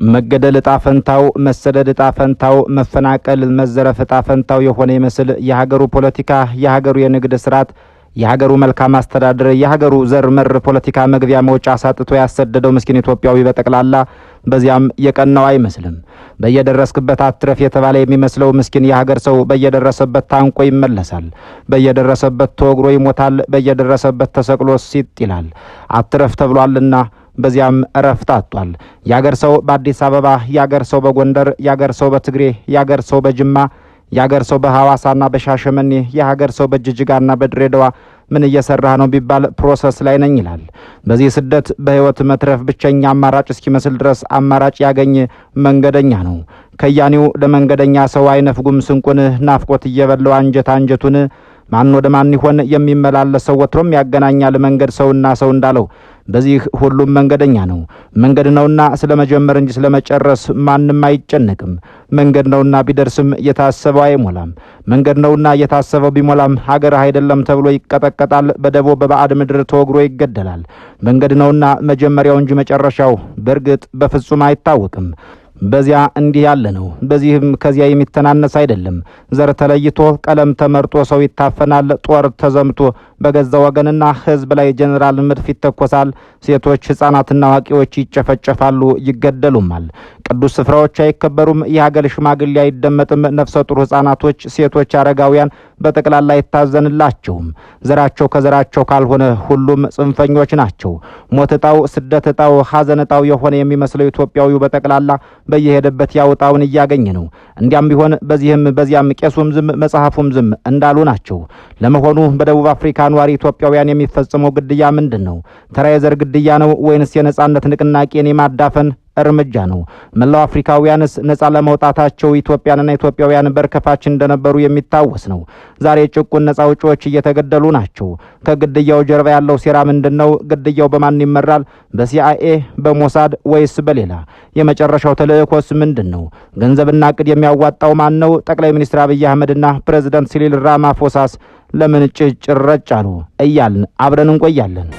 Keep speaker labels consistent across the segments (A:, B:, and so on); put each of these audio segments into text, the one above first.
A: መገደል ዕጣ ፈንታው፣ መሰደድ ዕጣ ፈንታው፣ መፈናቀል መዘረፍ ዕጣ ፈንታው የሆነ ይመስል የሀገሩ ፖለቲካ፣ የሀገሩ የንግድ ስርዓት፣ የሀገሩ መልካም አስተዳደር፣ የሀገሩ ዘር መር ፖለቲካ መግቢያ መውጫ ሳጥቶ ያሰደደው ምስኪን ኢትዮጵያዊ በጠቅላላ በዚያም የቀናው አይመስልም። በየደረስክበት አትረፍ የተባለ የሚመስለው ምስኪን የሀገር ሰው በየደረሰበት ታንቆ ይመለሳል። በየደረሰበት ተወግሮ ይሞታል። በየደረሰበት ተሰቅሎ ሲጥ ይላል። አትረፍ ተብሏልና በዚያም እረፍት አጥቷል። ያገር ሰው በአዲስ አበባ፣ ያገር ሰው በጎንደር፣ ያገር ሰው በትግሬ፣ ያገር ሰው በጅማ፣ ያገር ሰው በሐዋሳና በሻሸመኔ፣ የሀገር ሰው በጅጅጋና በድሬዳዋ ምን እየሰራ ነው ቢባል ፕሮሰስ ላይ ነኝ ይላል። በዚህ ስደት በህይወት መትረፍ ብቸኛ አማራጭ እስኪመስል ድረስ አማራጭ ያገኝ መንገደኛ ነው። ከያኒው ለመንገደኛ ሰው አይነፍጉም ስንቁን፣ ናፍቆት እየበለው አንጀት አንጀቱን። ማን ወደ ማን ይሆን የሚመላለሰው? ወትሮም ያገናኛል መንገድ ሰውና ሰው እንዳለው በዚህ ሁሉም መንገደኛ ነው። መንገድ ነውና ስለመጀመር እንጂ ስለመጨረስ ማንም አይጨነቅም። መንገድ ነውና ቢደርስም የታሰበው አይሞላም። መንገድ ነውና የታሰበው ቢሞላም ሀገር አይደለም ተብሎ ይቀጠቀጣል። በደቦ በባዕድ ምድር ተወግሮ ይገደላል። መንገድ ነውና መጀመሪያው እንጂ መጨረሻው በእርግጥ በፍጹም አይታወቅም። በዚያ እንዲህ ያለ ነው። በዚህም ከዚያ የሚተናነስ አይደለም። ዘር ተለይቶ ቀለም ተመርጦ ሰው ይታፈናል። ጦር ተዘምቶ በገዛ ወገንና ህዝብ ላይ ጀነራል መድፍ ይተኮሳል። ሴቶች ህፃናትና አዋቂዎች ይጨፈጨፋሉ፣ ይገደሉማል። ቅዱስ ስፍራዎች አይከበሩም። የሀገር ሽማግሌ አይደመጥም። ነፍሰ ጡር ህፃናቶች፣ ሴቶች፣ አረጋውያን በጠቅላላ አይታዘንላቸውም። ዘራቸው ከዘራቸው ካልሆነ ሁሉም ጽንፈኞች ናቸው። ሞት እጣው፣ ስደት እጣው፣ ሀዘን እጣው የሆነ የሚመስለው ኢትዮጵያዊው በጠቅላላ በየሄደበት ያውጣውን እያገኘ ነው። እንዲያም ቢሆን በዚህም በዚያም ቄሱም ዝም መጽሐፉም ዝም እንዳሉ ናቸው። ለመሆኑ በደቡብ አፍሪካ ኗሪ ኢትዮጵያውያን የሚፈጸመው ግድያ ምንድን ነው? ተራ የዘር ግድያ ነው ወይንስ የነጻነት ንቅናቄን የማዳፈን እርምጃ ነው? መላው አፍሪካውያንስ ነጻ ለመውጣታቸው ኢትዮጵያንና ኢትዮጵያውያን በርከፋች እንደነበሩ የሚታወስ ነው። ዛሬ ጭቁን ነጻ አውጪዎች እየተገደሉ ናቸው። ከግድያው ጀርባ ያለው ሴራ ምንድነው? ግድያው በማን ይመራል? በሲአይኤ፣ በሞሳድ ወይስ በሌላ? የመጨረሻው ተልእኮስ ምንድነው? ገንዘብና ዕቅድ የሚያዋጣው ማን ነው? ጠቅላይ ሚኒስትር አብይ አህመድና ፕሬዝዳንት ሲሪል ራማፎሳስ ለምን ጭጭረጭ አሉ? እያልን አብረን እንቆያለን።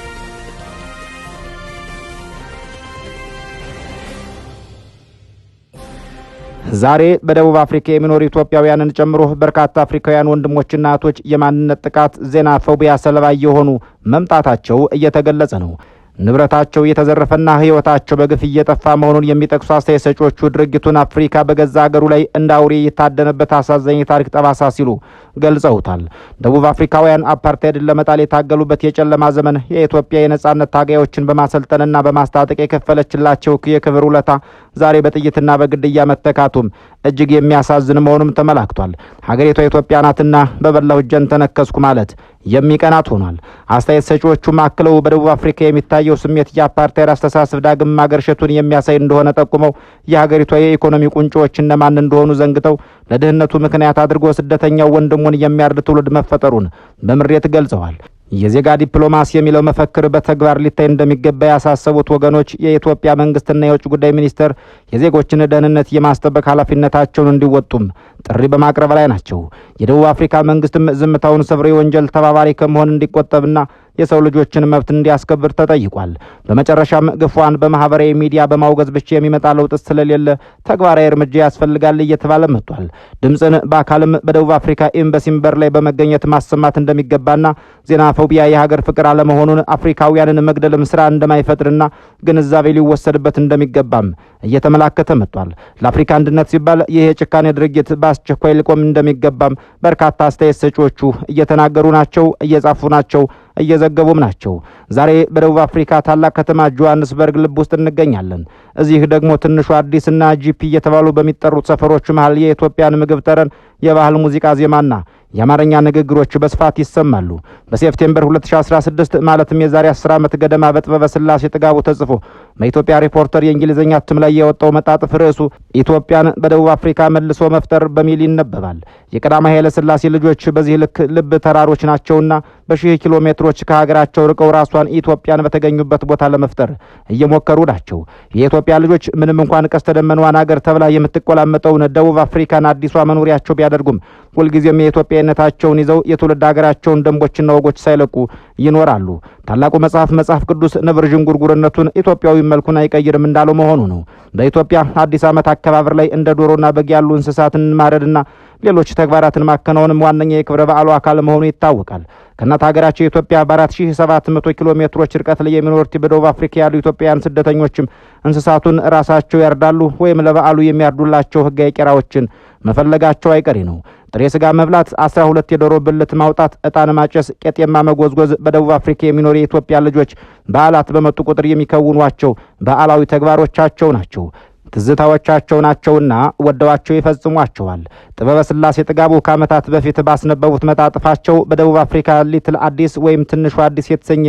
A: ዛሬ በደቡብ አፍሪካ የሚኖሩ ኢትዮጵያውያንን ጨምሮ በርካታ አፍሪካውያን ወንድሞችና እህቶች የማንነት ጥቃት ዜናፎቢያ ሰለባ የሆኑ መምጣታቸው እየተገለጸ ነው። ንብረታቸው እየተዘረፈና ህይወታቸው በግፍ እየጠፋ መሆኑን የሚጠቅሱ አስተያየት ሰጪዎቹ ድርጊቱን አፍሪካ በገዛ ሀገሩ ላይ እንደ አውሬ የታደነበት አሳዛኝ ታሪክ ጠባሳ ሲሉ ገልጸውታል። ደቡብ አፍሪካውያን አፓርታይድን ለመጣል የታገሉበት የጨለማ ዘመን የኢትዮጵያ የነጻነት ታጋዮችን በማሰልጠንና በማስታጠቅ የከፈለችላቸው የክብር ውለታ ዛሬ በጥይትና በግድያ መተካቱም እጅግ የሚያሳዝን መሆኑም ተመላክቷል። ሀገሪቷ ኢትዮጵያ ናትና በበላው እጄን ተነከስኩ ማለት የሚቀናት ሆኗል። አስተያየት ሰጪዎቹም አክለው በደቡብ አፍሪካ የሚታየው ስሜት የአፓርታይድ አስተሳሰብ ዳግም ማገርሸቱን የሚያሳይ እንደሆነ ጠቁመው የሀገሪቷ የኢኮኖሚ ቁንጮዎች እነማን እንደሆኑ ዘንግተው ለድህነቱ ምክንያት አድርጎ ስደተኛው ወንድሙን የሚያርድ ትውልድ መፈጠሩን በምሬት ገልጸዋል። የዜጋ ዲፕሎማሲ የሚለው መፈክር በተግባር ሊታይ እንደሚገባ ያሳሰቡት ወገኖች የኢትዮጵያ መንግስትና የውጭ ጉዳይ ሚኒስቴር የዜጎችን ደህንነት የማስጠበቅ ኃላፊነታቸውን እንዲወጡም ጥሪ በማቅረብ ላይ ናቸው። የደቡብ አፍሪካ መንግስትም ዝምታውን ሰብሮ የወንጀል ተባባሪ ከመሆን እንዲቆጠብና የሰው ልጆችን መብት እንዲያስከብር ተጠይቋል። በመጨረሻም ግፏን በማህበራዊ ሚዲያ በማውገዝ ብቻ የሚመጣ ለውጥ ስለሌለ ተግባራዊ እርምጃ ያስፈልጋል እየተባለ መጥቷል። ድምፅን በአካልም በደቡብ አፍሪካ ኤምባሲም በር ላይ በመገኘት ማሰማት እንደሚገባና ዜናፎቢያ የሀገር ፍቅር አለመሆኑን አፍሪካውያንን መግደልም ስራ እንደማይፈጥርና ግንዛቤ ሊወሰድበት እንደሚገባም እየተመላከተ መጥቷል። ለአፍሪካ አንድነት ሲባል ይህ የጭካኔ ድርጊት በአስቸኳይ ሊቆም እንደሚገባም በርካታ አስተያየት ሰጪዎቹ እየተናገሩ ናቸው፣ እየጻፉ ናቸው፣ እየዘገቡም ናቸው። ዛሬ በደቡብ አፍሪካ ታላቅ ከተማ ጆሃንስበርግ ልብ ውስጥ እንገኛለን። እዚህ ደግሞ ትንሹ አዲስና ጂፒ እየተባሉ በሚጠሩት ሰፈሮች መሃል የኢትዮጵያን ምግብ ጠረን፣ የባህል ሙዚቃ ዜማና የአማርኛ ንግግሮች በስፋት ይሰማሉ። በሴፕቴምበር 2016 ማለትም የዛሬ 10 ዓመት ገደማ በጥበበ ስላሴ ጥጋቡ ተጽፎ በኢትዮጵያ ሪፖርተር የእንግሊዝኛ እትም ላይ የወጣው መጣጥፍ ርዕሱ ኢትዮጵያን በደቡብ አፍሪካ መልሶ መፍጠር በሚል ይነበባል። የቀዳማዊ ኃይለ ሥላሴ ልጆች በዚህ ልክ ልብ ተራሮች ናቸውና በሺህ ኪሎ ሜትሮች ከሀገራቸው ርቀው ራሷን ኢትዮጵያን በተገኙበት ቦታ ለመፍጠር እየሞከሩ ናቸው። የኢትዮጵያ ልጆች ምንም እንኳን ቀስተ ደመናዋን ሀገር ተብላ የምትቆላመጠውን ደቡብ አፍሪካን አዲሷ መኖሪያቸው ቢያደርጉም ሁልጊዜም የኢትዮጵያነታቸውን ይዘው የትውልድ ሀገራቸውን ደንቦችና ወጎች ሳይለቁ ይኖራሉ። ታላቁ መጽሐፍ ቅዱስ ነብር ዥንጉርጉርነቱን ኢትዮጵያዊ መልኩን አይቀይርም እንዳለው መሆኑ ነው። በኢትዮጵያ አዲስ ዓመት አከባበር ላይ እንደ ዶሮና በግ ያሉ እንስሳትን ማረድና ሌሎች ተግባራትን ማከናወንም ዋነኛ የክብረ በዓሉ አካል መሆኑ ይታወቃል። ከእናት ሀገራቸው ኢትዮጵያ በ4700 ኪሎ ሜትሮች ርቀት ላይ የሚኖሩት በደቡብ አፍሪካ ያሉ ኢትዮጵያውያን ስደተኞችም እንስሳቱን ራሳቸው ያርዳሉ ወይም ለበዓሉ የሚያርዱላቸው ሕጋዊ ቄራዎችን መፈለጋቸው አይቀሬ ነው። ጥሬ ስጋ መብላት፣ 12 የዶሮ ብልት ማውጣት፣ ዕጣን ማጨስ፣ ቄጤማ መጎዝጎዝ በደቡብ አፍሪካ የሚኖሩ የኢትዮጵያ ልጆች በዓላት በመጡ ቁጥር የሚከውኗቸው በዓላዊ ተግባሮቻቸው ናቸው። ትዝታዎቻቸው ናቸውና ወደዋቸው ይፈጽሟቸዋል። ጥበበ ስላሴ ጥጋቡ ከዓመታት በፊት ባስነበቡት መጣጥፋቸው በደቡብ አፍሪካ ሊትል አዲስ ወይም ትንሹ አዲስ የተሰኘ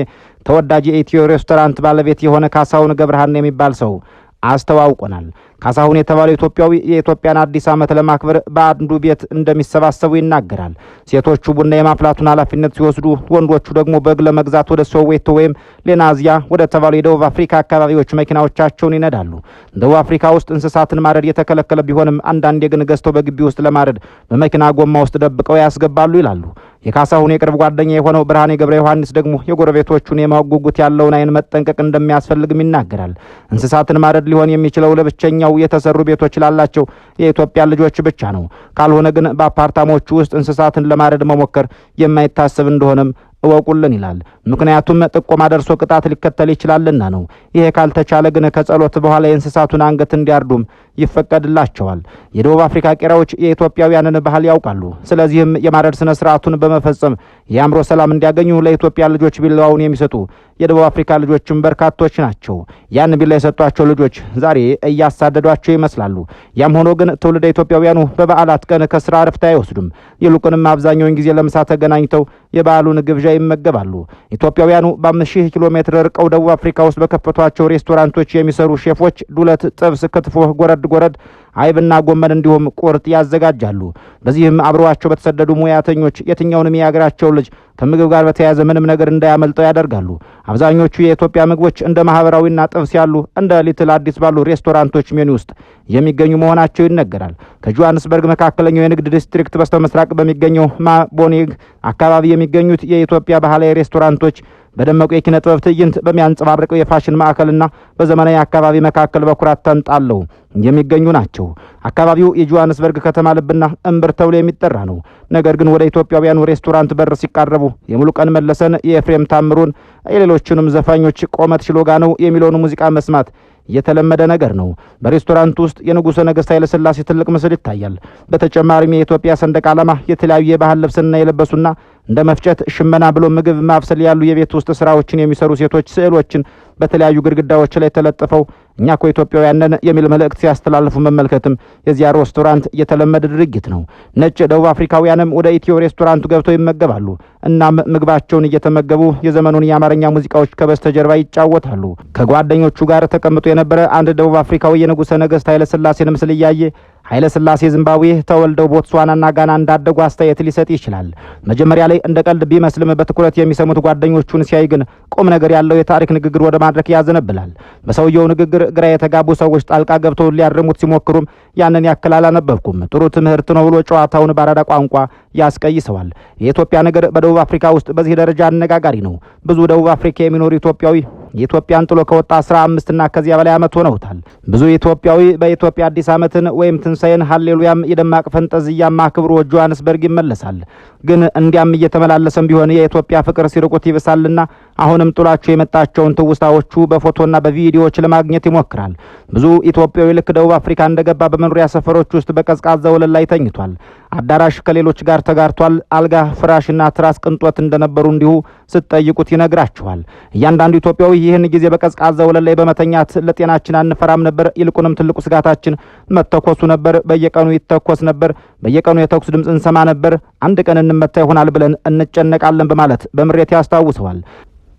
A: ተወዳጅ የኢትዮ ሬስቶራንት ባለቤት የሆነ ካሳሁን ገብረሃና የሚባል ሰው አስተዋውቆናል። ካሳሁን የተባለው ኢትዮጵያዊ የኢትዮጵያን አዲስ ዓመት ለማክበር በአንዱ ቤት እንደሚሰባሰቡ ይናገራል። ሴቶቹ ቡና የማፍላቱን ኃላፊነት ሲወስዱ፣ ወንዶቹ ደግሞ በግ ለመግዛት ወደ ሶዌቶ ወይም ሌናዚያ ወደ ተባሉ የደቡብ አፍሪካ አካባቢዎች መኪናዎቻቸውን ይነዳሉ። ደቡብ አፍሪካ ውስጥ እንስሳትን ማረድ የተከለከለ ቢሆንም አንዳንዴ ግን ገዝተው በግቢ ውስጥ ለማረድ በመኪና ጎማ ውስጥ ደብቀው ያስገባሉ ይላሉ። የካሳሁን የቅርብ ጓደኛ የሆነው ብርሃኔ ገብረ ዮሐንስ ደግሞ የጎረቤቶቹን የማወቅ ጉጉት ያለውን አይን መጠንቀቅ እንደሚያስፈልግም ይናገራል። እንስሳትን ማረድ ሊሆን የሚችለው ለብቸኛው የተሰሩ ቤቶች ላላቸው የኢትዮጵያ ልጆች ብቻ ነው። ካልሆነ ግን በአፓርታሞቹ ውስጥ እንስሳትን ለማረድ መሞከር የማይታሰብ እንደሆነም እወቁልን ይላል። ምክንያቱም ጥቆማ ደርሶ ቅጣት ሊከተል ይችላልና ነው። ይሄ ካልተቻለ ግን ከጸሎት በኋላ የእንስሳቱን አንገት እንዲያርዱም ይፈቀድላቸዋል። የደቡብ አፍሪካ ቄራዎች የኢትዮጵያውያንን ባህል ያውቃሉ። ስለዚህም የማረድ ስነ ስርዓቱን በመፈጸም የአእምሮ ሰላም እንዲያገኙ ለኢትዮጵያ ልጆች ቢላውን የሚሰጡ የደቡብ አፍሪካ ልጆችም በርካቶች ናቸው። ያን ቢላ የሰጧቸው ልጆች ዛሬ እያሳደዷቸው ይመስላሉ። ያም ሆኖ ግን ትውልደ ኢትዮጵያውያኑ በበዓላት ቀን ከስራ እረፍት አይወስዱም። ይልቁንም አብዛኛውን ጊዜ ለምሳ ተገናኝተው የበዓሉን ግብዣ ይመገባሉ። ኢትዮጵያውያኑ በ5000 ኪሎ ሜትር ርቀው ደቡብ አፍሪካ ውስጥ በከፈቷቸው ሬስቶራንቶች የሚሰሩ ሼፎች ዱለት፣ ጥብስ፣ ክትፎ፣ ጎረድ አይብና ጎመን እንዲሁም ቁርጥ ያዘጋጃሉ። በዚህም አብረዋቸው በተሰደዱ ሙያተኞች የትኛውንም የሀገራቸው ልጅ ከምግብ ጋር በተያያዘ ምንም ነገር እንዳያመልጠው ያደርጋሉ። አብዛኞቹ የኢትዮጵያ ምግቦች እንደ ማህበራዊና ጥብስ ያሉ እንደ ሊትል አዲስ ባሉ ሬስቶራንቶች ሜኑ ውስጥ የሚገኙ መሆናቸው ይነገራል። ከጆሃንስበርግ መካከለኛው የንግድ ዲስትሪክት በስተምስራቅ በሚገኘው ማቦኔግ አካባቢ የሚገኙት የኢትዮጵያ ባህላዊ ሬስቶራንቶች በደመቁ የኪነ ጥበብ ትዕይንት በሚያንጸባርቀው የፋሽን ማዕከልና በዘመናዊ አካባቢ መካከል በኩራት ተንጣለው የሚገኙ ናቸው። አካባቢው የጆሃንስበርግ ከተማ ልብና እምብር ተብሎ የሚጠራ ነው። ነገር ግን ወደ ኢትዮጵያውያኑ ሬስቶራንት በር ሲቃረቡ የሙሉቀን መለሰን፣ የኤፍሬም ታምሩን፣ የሌሎችንም ዘፋኞች ቆመት ሽሎጋ ነው የሚለውን ሙዚቃ መስማት የተለመደ ነገር ነው። በሬስቶራንት ውስጥ የንጉሠ ነገሥት ኃይለ ሥላሴ ትልቅ ምስል ይታያል። በተጨማሪም የኢትዮጵያ ሰንደቅ ዓላማ፣ የተለያዩ የባህል ልብስና የለበሱና እንደ መፍጨት፣ ሽመና ብሎ ምግብ ማብሰል ያሉ የቤት ውስጥ ስራዎችን የሚሰሩ ሴቶች ስዕሎችን በተለያዩ ግድግዳዎች ላይ ተለጥፈው እኛ እኮ ኢትዮጵያውያን ነን የሚል መልእክት ሲያስተላልፉ መመልከትም የዚያ ሬስቶራንት የተለመደ ድርጊት ነው። ነጭ ደቡብ አፍሪካውያንም ወደ ኢትዮ ሬስቶራንቱ ገብተው ይመገባሉ። እናም ምግባቸውን እየተመገቡ የዘመኑን የአማርኛ ሙዚቃዎች ከበስተጀርባ ይጫወታሉ። ከጓደኞቹ ጋር ተቀምጦ የነበረ አንድ ደቡብ አፍሪካዊ የንጉሠ ነገሥት ኃይለ ሥላሴን ምስል እያየ ኃይለ ሥላሴ ዚምባብዌ ተወልደው ቦትስዋናና ጋና እንዳደጉ አስተያየት ሊሰጥ ይችላል። መጀመሪያ ላይ እንደ ቀልድ ቢመስልም በትኩረት የሚሰሙት ጓደኞቹን ሲያይ ግን ቁም ነገር ያለው የታሪክ ንግግር ወደ ማድረግ ያዘነብላል። በሰውየው ንግግር ግራ የተጋቡ ሰዎች ጣልቃ ገብተው ሊያርሙት ሲሞክሩም ያንን ያክል አላነበብኩም፣ ጥሩ ትምህርት ነው ብሎ ጨዋታውን ባራዳ ቋንቋ ያስቀይሰዋል። የኢትዮጵያ ነገር በደቡብ አፍሪካ ውስጥ በዚህ ደረጃ አነጋጋሪ ነው። ብዙ ደቡብ አፍሪካ የሚኖሩ ኢትዮጵያዊ የኢትዮጵያን ጥሎ ከወጣ 15 እና ከዚያ በላይ ዓመት ሆነውታል። ብዙ ኢትዮጵያዊ በኢትዮጵያ አዲስ ዓመትን ወይም ትንሣኤን ሃሌሉያም የደማቅ ፈንጠዝያማ ክብሮ ጆሃንስበርግ ይመለሳል። ግን እንዲያም እየተመላለሰም ቢሆን የኢትዮጵያ ፍቅር ሲርቁት ይብሳልና አሁንም ጥሏቸው የመጣቸውን ትውስታዎቹ በፎቶና በቪዲዮዎች ለማግኘት ይሞክራል። ብዙ ኢትዮጵያዊ ልክ ደቡብ አፍሪካ እንደገባ በመኖሪያ ሰፈሮች ውስጥ በቀዝቃዛ ወለል ላይ ተኝቷል። አዳራሽ ከሌሎች ጋር ተጋርቷል። አልጋ፣ ፍራሽና ትራስ ቅንጦት እንደነበሩ እንዲሁ ስትጠይቁት ይነግራችኋል። እያንዳንዱ ኢትዮጵያዊ ይህን ጊዜ በቀዝቃዛ ወለል ላይ በመተኛት ለጤናችን አንፈራም ነበር፣ ይልቁንም ትልቁ ስጋታችን መተኮሱ ነበር። በየቀኑ ይተኮስ ነበር። በየቀኑ የተኩስ ድምፅ እንሰማ ነበር። አንድ ቀን እንመታ ይሆናል ብለን እንጨነቃለን በማለት በምሬት ያስታውሰዋል።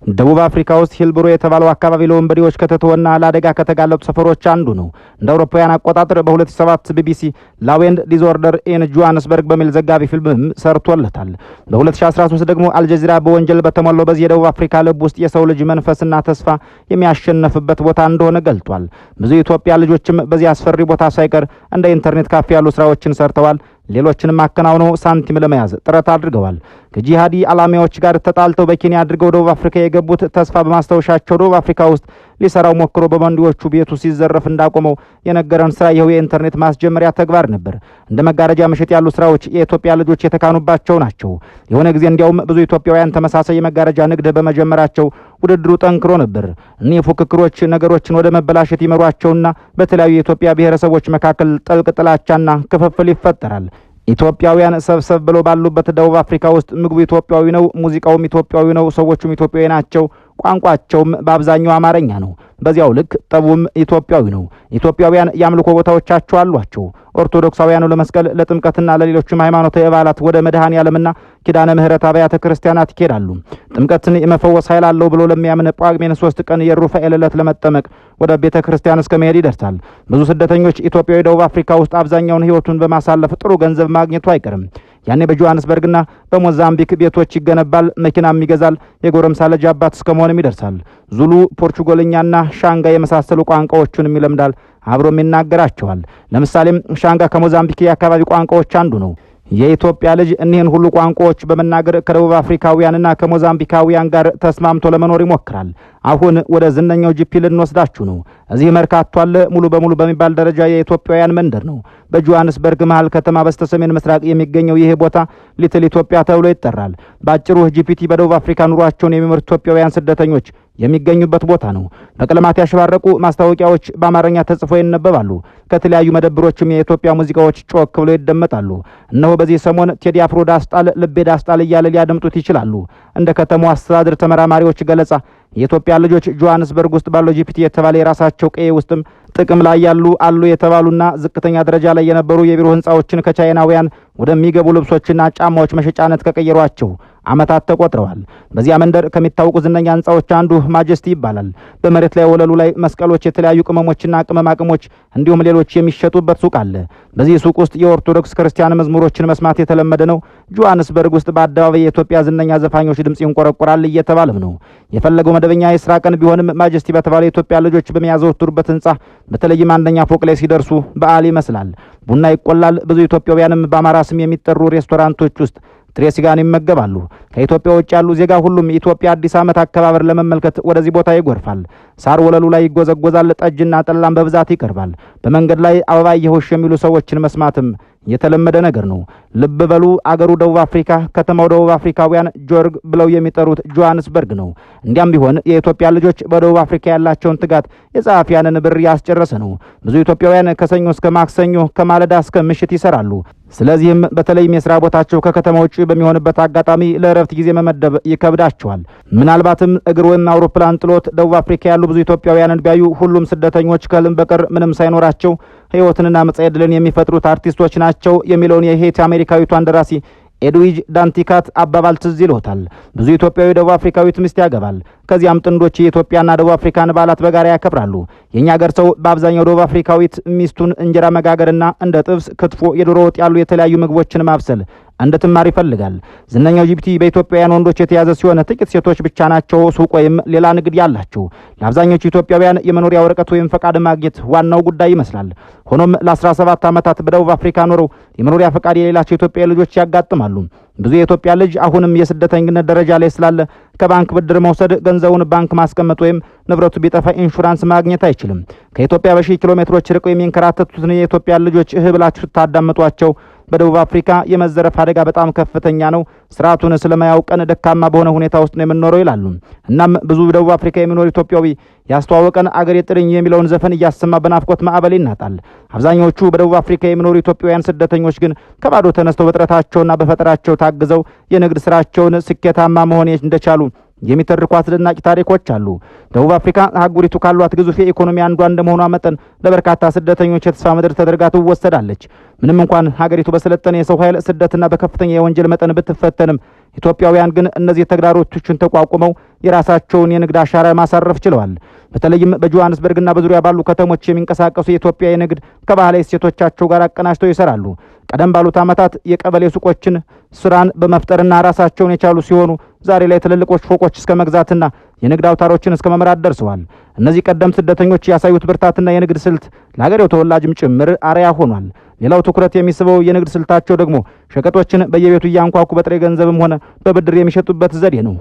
A: ደቡብ አፍሪካ ውስጥ ሂልብሮ የተባለው አካባቢ ለወንበዴዎች ከተተወና ለአደጋ ከተጋለጡ ሰፈሮች አንዱ ነው። እንደ አውሮፓውያን አቆጣጠር በ2007 ቢቢሲ ላዌንድ ዲስኦርደር ኢን ጆሃንስበርግ በሚል ዘጋቢ ፊልም ሰርቶለታል። በ2013 ደግሞ አልጀዚራ በወንጀል በተሞላው በዚህ የደቡብ አፍሪካ ልብ ውስጥ የሰው ልጅ መንፈስና ተስፋ የሚያሸንፍበት ቦታ እንደሆነ ገልጧል። ብዙ የኢትዮጵያ ልጆችም በዚህ አስፈሪ ቦታ ሳይቀር እንደ ኢንተርኔት ካፌ ያሉ ስራዎችን ሰርተዋል። ሌሎችንም አከናውነው ሳንቲም ለመያዝ ጥረት አድርገዋል። ከጂሃዲ አላማዎች ጋር ተጣልተው በኬንያ አድርገው ደቡብ አፍሪካ የገቡት ተስፋ በማስታወሻቸው ደቡብ አፍሪካ ውስጥ ሊሰራው ሞክሮ በመንዲዎቹ ቤቱ ሲዘረፍ እንዳቆመው የነገረን ስራ ይኸው የኢንተርኔት ማስጀመሪያ ተግባር ነበር። እንደ መጋረጃ መሸጥ ያሉ ስራዎች የኢትዮጵያ ልጆች የተካኑባቸው ናቸው። የሆነ ጊዜ እንዲያውም ብዙ ኢትዮጵያውያን ተመሳሳይ የመጋረጃ ንግድ በመጀመራቸው ውድድሩ ጠንክሮ ነበር። እኒህ ፉክክሮች ነገሮችን ወደ መበላሸት ይመሯቸውና በተለያዩ የኢትዮጵያ ብሔረሰቦች መካከል ጥልቅ ጥላቻና ክፍፍል ይፈጠራል። ኢትዮጵያውያን ሰብሰብ ብለው ባሉበት ደቡብ አፍሪካ ውስጥ ምግቡ ኢትዮጵያዊ ነው፣ ሙዚቃውም ኢትዮጵያዊ ነው፣ ሰዎቹም ኢትዮጵያዊ ናቸው። ቋንቋቸውም በአብዛኛው አማርኛ ነው። በዚያው ልክ ጠቡም ኢትዮጵያዊ ነው። ኢትዮጵያውያን የአምልኮ ቦታዎቻቸው አሏቸው። ኦርቶዶክሳውያኑ ለመስቀል ለጥምቀትና ለሌሎችም ሃይማኖታዊ በዓላት ወደ መድኃኔዓለምና ኪዳነ ምሕረት አብያተ ክርስቲያናት ይኬዳሉ። ጥምቀትን የመፈወስ ኃይል አለው ብሎ ለሚያምን ጳጉሜን 3 ቀን የሩፋኤል ዕለት ለመጠመቅ ወደ ቤተ ክርስቲያን እስከ መሄድ ይደርሳል። ብዙ ስደተኞች ኢትዮጵያዊ ደቡብ አፍሪካ ውስጥ አብዛኛውን ሕይወቱን በማሳለፍ ጥሩ ገንዘብ ማግኘቱ አይቀርም። ያኔ በጆሃንስበርግና በሞዛምቢክ ቤቶች ይገነባል፣ መኪናም ይገዛል፣ የጎረምሳ ልጅ አባት እስከ መሆንም ይደርሳል። ዙሉ፣ ፖርቹጋልኛና ሻንጋ የመሳሰሉ ቋንቋዎቹንም ይለምዳል፣ አብሮም ይናገራቸዋል። ለምሳሌም ሻንጋ ከሞዛምቢክ የአካባቢ ቋንቋዎች አንዱ ነው። የኢትዮጵያ ልጅ እኒህን ሁሉ ቋንቋዎች በመናገር ከደቡብ አፍሪካውያንና ከሞዛምቢካውያን ጋር ተስማምቶ ለመኖር ይሞክራል። አሁን ወደ ዝነኛው ጂፒ ልንወስዳችሁ ነው። እዚህ መርካቶ አለ። ሙሉ በሙሉ በሚባል ደረጃ የኢትዮጵያውያን መንደር ነው። በጆሃንስበርግ መሃል ከተማ በስተሰሜን ምስራቅ የሚገኘው ይህ ቦታ ሊትል ኢትዮጵያ ተብሎ ይጠራል። በአጭሩ ጂፒቲ በደቡብ አፍሪካ ኑሯቸውን የሚመሩ ኢትዮጵያውያን ስደተኞች የሚገኙበት ቦታ ነው። በቀለማት ያሸባረቁ ማስታወቂያዎች በአማርኛ ተጽፈው ይነበባሉ። ከተለያዩ መደብሮችም የኢትዮጵያ ሙዚቃዎች ጮክ ብለው ይደመጣሉ። እነሆ በዚህ ሰሞን ቴዲ አፍሮ ዳስጣል፣ ልቤ ዳስጣል እያለ ሊያደምጡት ይችላሉ። እንደ ከተማው አስተዳደር ተመራማሪዎች ገለጻ የኢትዮጵያ ልጆች ጆሃንስበርግ ውስጥ ባለው ጂፒቲ የተባለ የራሳቸው ቀዬ ውስጥም ጥቅም ላይ ያሉ አሉ የተባሉና ዝቅተኛ ደረጃ ላይ የነበሩ የቢሮ ህንፃዎችን ከቻይናውያን ወደሚገቡ ልብሶችና ጫማዎች መሸጫነት ከቀየሯቸው ዓመታት ተቆጥረዋል። በዚያ መንደር ከሚታወቁ ዝነኛ ህንፃዎች አንዱ ማጀስቲ ይባላል። በመሬት ላይ ወለሉ ላይ መስቀሎች፣ የተለያዩ ቅመሞችና ቅመማ ቅሞች እንዲሁም ሌሎች የሚሸጡበት ሱቅ አለ። በዚህ ሱቅ ውስጥ የኦርቶዶክስ ክርስቲያን መዝሙሮችን መስማት የተለመደ ነው። ጆሃንስበርግ ውስጥ በአደባባይ የኢትዮጵያ ዝነኛ ዘፋኞች ድምጽ ይንቆረቆራል እየተባለም ነው። የፈለገው መደበኛ የስራ ቀን ቢሆንም ማጀስቲ በተባለ የኢትዮጵያ ልጆች በሚያዘወትሩበት ህንፃ በተለይም አንደኛ ፎቅ ላይ ሲደርሱ በዓል ይመስላል። ቡና ይቆላል። ብዙ ኢትዮጵያውያንም በአማራ ስም የሚጠሩ ሬስቶራንቶች ውስጥ ጥሬ ስጋን ይመገባሉ። ከኢትዮጵያ ውጭ ያሉ ዜጋ ሁሉም የኢትዮጵያ አዲስ ዓመት አከባበር ለመመልከት ወደዚህ ቦታ ይጎርፋል። ሳር ወለሉ ላይ ይጎዘጎዛል። ጠጅና ጠላም በብዛት ይቀርባል። በመንገድ ላይ አበባ የሆሽ የሚሉ ሰዎችን መስማትም የተለመደ ነገር ነው። ልብ በሉ፣ አገሩ ደቡብ አፍሪካ፣ ከተማው ደቡብ አፍሪካውያን ጆርግ ብለው የሚጠሩት ጆሃንስበርግ ነው። እንዲያም ቢሆን የኢትዮጵያ ልጆች በደቡብ አፍሪካ ያላቸውን ትጋት የጸሐፊያንን ብር ያስጨረሰ ነው። ብዙ ኢትዮጵያውያን ከሰኞ እስከ ማክሰኞ ከማለዳ እስከ ምሽት ይሰራሉ። ስለዚህም በተለይም የስራ ቦታቸው ከከተማ ውጭ በሚሆንበት አጋጣሚ ለእረፍት ጊዜ መመደብ ይከብዳቸዋል። ምናልባትም እግር ወይም አውሮፕላን ጥሎት ደቡብ አፍሪካ ያሉ ብዙ ኢትዮጵያውያንን ቢያዩ ሁሉም ስደተኞች ከህልም በቀር ምንም ሳይኖራቸው ህይወትንና መጻኤ ዕድልን የሚፈጥሩት አርቲስቶች ናቸው የሚለውን የሄት አሜሪካዊቷን ደራሲ ኤድዊጅ ዳንቲካት አባባል ትዝ ይሎታል። ብዙ ኢትዮጵያዊ ደቡብ አፍሪካዊት ሚስት ያገባል። ከዚያም ጥንዶች የኢትዮጵያና ደቡብ አፍሪካን በዓላት በጋራ ያከብራሉ። የኛ ሀገር ሰው በአብዛኛው ደቡብ አፍሪካዊት ሚስቱን እንጀራ መጋገርና እንደ ጥብስ፣ ክትፎ፣ የዶሮ ወጥ ያሉ የተለያዩ ምግቦችን ማብሰል እንድትማር ይፈልጋል። ዝነኛው ጂፒቲ በኢትዮጵያውያን ወንዶች የተያዘ ሲሆን ጥቂት ሴቶች ብቻ ናቸው ሱቅ ወይም ሌላ ንግድ ያላቸው። ለአብዛኞቹ ኢትዮጵያውያን የመኖሪያ ወረቀት ወይም ፈቃድ ማግኘት ዋናው ጉዳይ ይመስላል። ሆኖም ለ17 ዓመታት በደቡብ አፍሪካ ኖረው የመኖሪያ ፈቃድ የሌላቸው ኢትዮጵያ ልጆች ያጋጥማሉ። ብዙ የኢትዮጵያ ልጅ አሁንም የስደተኝነት ደረጃ ላይ ስላለ ከባንክ ብድር መውሰድ፣ ገንዘቡን ባንክ ማስቀመጥ ወይም ንብረቱ ቢጠፋ ኢንሹራንስ ማግኘት አይችልም። ከኢትዮጵያ በሺህ ኪሎ ሜትሮች ርቀው የሚንከራተቱትን የኢትዮጵያ ልጆች ብላችሁ ስታዳምጧቸው በደቡብ አፍሪካ የመዘረፍ አደጋ በጣም ከፍተኛ ነው፣ ስርዓቱን ስለማያውቀን ደካማ በሆነ ሁኔታ ውስጥ ነው የምንኖረው ይላሉ። እናም ብዙ በደቡብ አፍሪካ የሚኖር ኢትዮጵያዊ ያስተዋወቀን አገር የጥርኝ የሚለውን ዘፈን እያሰማ በናፍቆት ማዕበል ይናጣል። አብዛኞቹ በደቡብ አፍሪካ የሚኖሩ ኢትዮጵያውያን ስደተኞች ግን ከባዶ ተነስተው በጥረታቸውና በፈጠራቸው ታግዘው የንግድ ስራቸውን ስኬታማ መሆን እንደቻሉ የሚተርኩ አስደናቂ ታሪኮች አሉ። ደቡብ አፍሪካ አህጉሪቱ ካሏት ግዙፍ የኢኮኖሚ አንዷ እንደመሆኗ መጠን ለበርካታ ስደተኞች የተስፋ ምድር ተደርጋ ትወሰዳለች። ምንም እንኳን ሀገሪቱ በሰለጠነ የሰው ኃይል ስደትና በከፍተኛ የወንጀል መጠን ብትፈተንም ኢትዮጵያውያን ግን እነዚህ ተግዳሮቶችን ተቋቁመው የራሳቸውን የንግድ አሻራ ማሳረፍ ችለዋል። በተለይም በጆሃንስበርግና በዙሪያ ባሉ ከተሞች የሚንቀሳቀሱ የኢትዮጵያ የንግድ ከባህላዊ እሴቶቻቸው ጋር አቀናጅተው ይሰራሉ። ቀደም ባሉት ዓመታት የቀበሌ ሱቆችን ስራን በመፍጠርና ራሳቸውን የቻሉ ሲሆኑ ዛሬ ላይ ትልልቆች ፎቆች እስከ መግዛትና የንግድ አውታሮችን እስከ መምራት ደርሰዋል። እነዚህ ቀደም ስደተኞች ያሳዩት ብርታትና የንግድ ስልት ለሀገሬው ተወላጅም ጭምር አርአያ ሆኗል። ሌላው ትኩረት የሚስበው የንግድ ስልታቸው ደግሞ ሸቀጦችን በየቤቱ እያንኳኩ በጥሬ ገንዘብም ሆነ በብድር የሚሸጡበት ዘዴ ነው።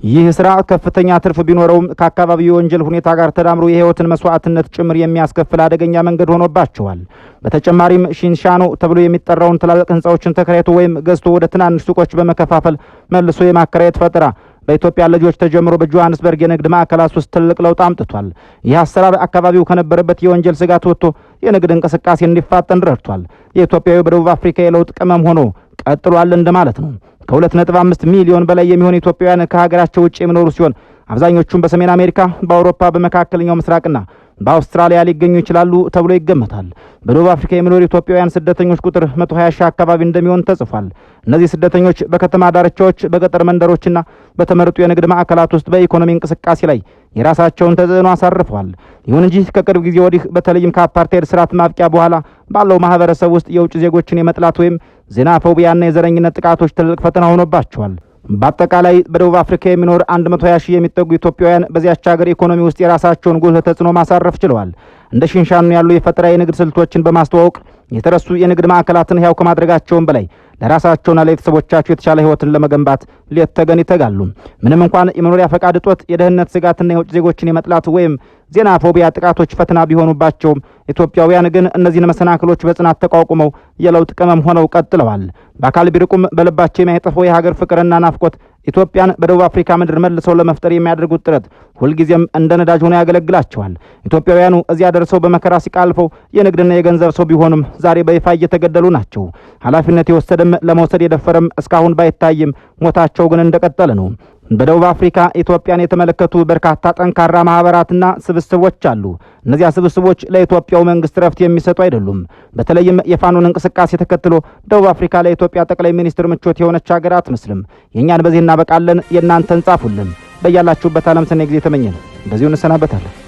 A: ይህ ስራ ከፍተኛ ትርፍ ቢኖረውም ከአካባቢው የወንጀል ሁኔታ ጋር ተዳምሮ የህይወትን መስዋዕትነት ጭምር የሚያስከፍል አደገኛ መንገድ ሆኖባቸዋል። በተጨማሪም ሺንሻኖ ተብሎ የሚጠራውን ትላልቅ ህንፃዎችን ተከራይቶ ወይም ገዝቶ ወደ ትናንሽ ሱቆች በመከፋፈል መልሶ የማከራየት ፈጠራ በኢትዮጵያ ልጆች ተጀምሮ በጆሃንስበርግ የንግድ ማዕከላት ውስጥ ትልቅ ለውጥ አምጥቷል። ይህ አሰራር አካባቢው ከነበረበት የወንጀል ስጋት ወጥቶ የንግድ እንቅስቃሴ እንዲፋጠን ረድቷል። የኢትዮጵያዊ በደቡብ አፍሪካ የለውጥ ቅመም ሆኖ ቀጥሏል እንደማለት ነው። ከ2.5 ሚሊዮን በላይ የሚሆኑ ኢትዮጵያውያን ከሀገራቸው ውጭ የሚኖሩ ሲሆን አብዛኞቹም በሰሜን አሜሪካ፣ በአውሮፓ፣ በመካከለኛው ምስራቅና በአውስትራሊያ ሊገኙ ይችላሉ ተብሎ ይገመታል። በደቡብ አፍሪካ የሚኖሩ ኢትዮጵያውያን ስደተኞች ቁጥር 120 ሺህ አካባቢ እንደሚሆን ተጽፏል። እነዚህ ስደተኞች በከተማ ዳርቻዎች፣ በገጠር መንደሮችና በተመረጡ የንግድ ማዕከላት ውስጥ በኢኮኖሚ እንቅስቃሴ ላይ የራሳቸውን ተጽዕኖ አሳርፈዋል። ይሁን እንጂ ከቅርብ ጊዜ ወዲህ በተለይም ከአፓርታይድ ስርዓት ማብቂያ በኋላ ባለው ማህበረሰብ ውስጥ የውጭ ዜጎችን የመጥላት ወይም ዜናፎቢያና የዘረኝነት ጥቃቶች ትልቅ ፈተና ሆኖባቸዋል። በአጠቃላይ በደቡብ አፍሪካ የሚኖር 120 ሺህ የሚጠጉ ኢትዮጵያውያን በዚያች ሀገር ኢኮኖሚ ውስጥ የራሳቸውን ጉልህ ተጽዕኖ ማሳረፍ ችለዋል። እንደ ሺንሻኖ ያሉ የፈጠራ የንግድ ስልቶችን በማስተዋወቅ የተረሱ የንግድ ማዕከላትን ሕያው ከማድረጋቸውም በላይ ለራሳቸውና ለቤተሰቦቻቸው የተሻለ ህይወትን ለመገንባት ሌት ተቀን ይተጋሉ። ምንም እንኳን የመኖሪያ ፈቃድ እጦት፣ የደህንነት ስጋትና የውጭ ዜጎችን የመጥላት ወይም ዜናፎቢያ ጥቃቶች ፈተና ቢሆኑባቸውም ኢትዮጵያውያን ግን እነዚህን መሰናክሎች በጽናት ተቋቁመው የለውጥ ቅመም ሆነው ቀጥለዋል። በአካል ቢርቁም በልባቸው የማይጠፋው የሀገር ፍቅርና ናፍቆት ኢትዮጵያን በደቡብ አፍሪካ ምድር መልሰው ለመፍጠር የሚያደርጉት ጥረት ሁልጊዜም እንደ ነዳጅ ሆኖ ያገለግላቸዋል። ኢትዮጵያውያኑ እዚያ ደርሰው በመከራ ሲቃልፈው የንግድና የገንዘብ ሰው ቢሆኑም ዛሬ በይፋ እየተገደሉ ናቸው። ኃላፊነት የወሰደም ለመውሰድ የደፈረም እስካሁን ባይታይም ሞታቸው ግን እንደቀጠለ ነው። በደቡብ አፍሪካ ኢትዮጵያን የተመለከቱ በርካታ ጠንካራ ማህበራትና ስብስቦች አሉ። እነዚያ ስብስቦች ለኢትዮጵያው መንግስት ረፍት የሚሰጡ አይደሉም። በተለይም የፋኖን እንቅስቃሴ ተከትሎ ደቡብ አፍሪካ ለኢትዮጵያ ጠቅላይ ሚኒስትር ምቾት የሆነች ሀገር አትመስልም። የእኛን በዚህ እናበቃለን። የእናንተን ጻፉልን። በያላችሁበት ዓለም ሰኔ ጊዜ ተመኘን። በዚሁ እንሰናበታለን።